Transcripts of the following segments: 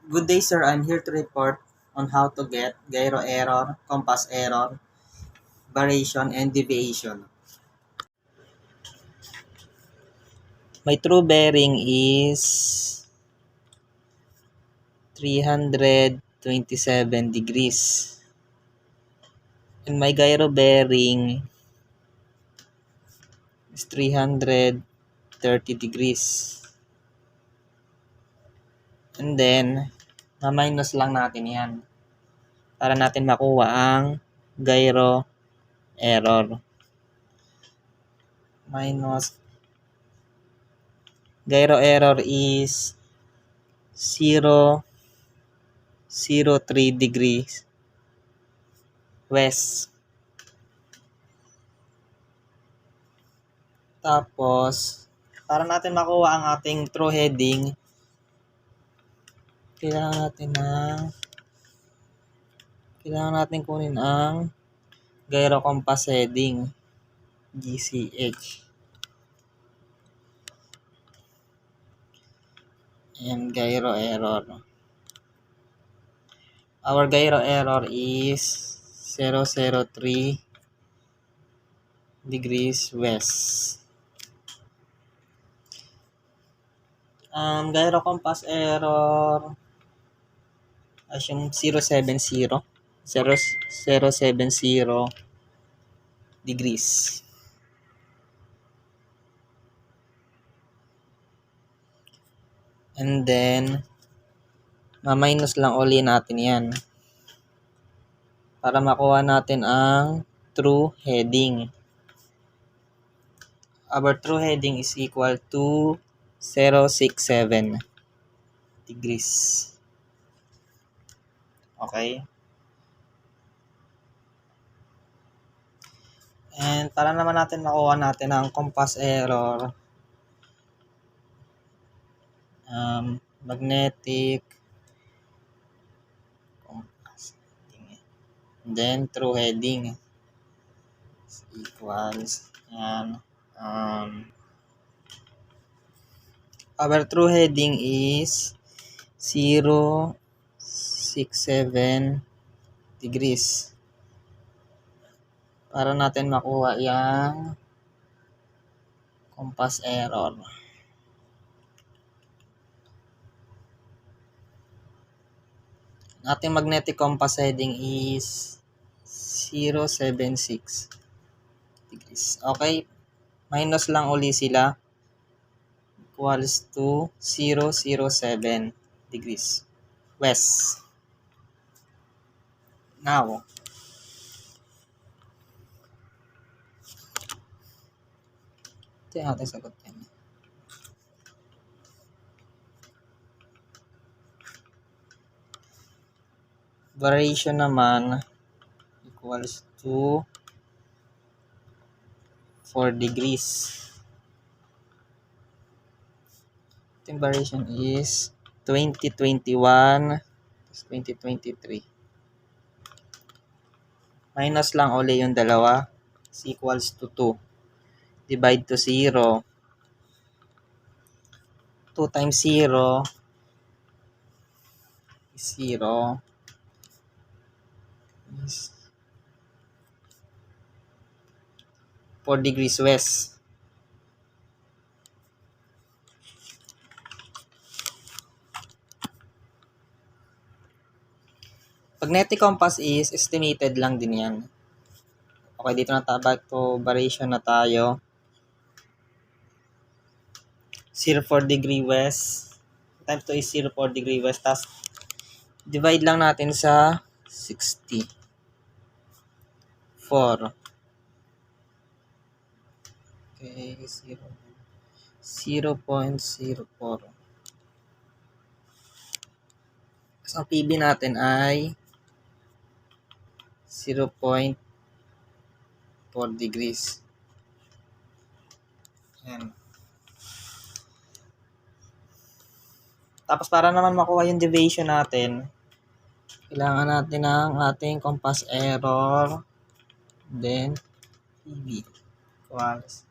Good day, sir. I'm here to report on how to get gyro error, compass error, variation, and deviation. My true bearing is 327 degrees. And my gyro bearing is 330 degrees. And then, ma-minus lang natin yan para natin makuha ang gyro error. Minus gyro error is 0.03 degrees west. Tapos, para natin makuha ang ating true heading, kailangan natin kunin ang gyro compass heading, GCH. And gyro error. Our gyro error is 0.03 degrees west. Gyro compass error as yung 0.70 degrees. And then, ma-minus lang uli natin yan para makuha natin ang true heading. Our true heading is equal to 0.67 degrees. Okay? And para naman natin makuha natin ang compass error, magnetic compass heading, and then true heading is equals yan. Our true heading is 0.67 degrees. Para natin makuha yung compass error. Ating magnetic compass heading is 0.76 degrees. Okay, minus lang uli sila, equals to 0.07 degrees west. Now, ito yung ating sagot yan. Variation naman equals to 4 degrees. Ating variation is 2021 plus 2023. Minus lang uli yung dalawa is equals to 2. Divide to 0. 2 times 0 is 0. Is 4 degrees west. Magnetic compass is estimated lang din yan. Okay, dito na back to variation na tayo. 0.4 degree west times 2 is 0.4 degree west. Tapos, divide lang natin sa 60. 4. Okay, 0.04. So, ang PB natin ay 0.4 degrees. Yan. Tapos, para naman makuha yung deviation natin, kailangan natin ng ating compass error, then PB equals.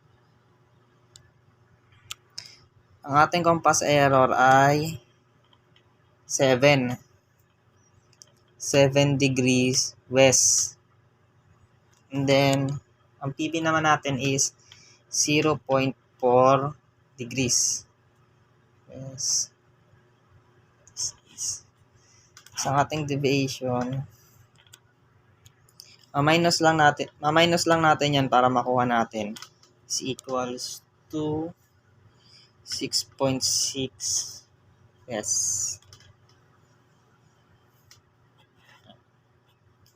Ang ating compass error ay 7. 7 degrees west. And then, ang PB naman natin is 0.4 degrees. Yes. Sa ating deviation, ma-minus lang natin yan para makuha natin is equals to 6.6. Yes.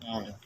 Yan.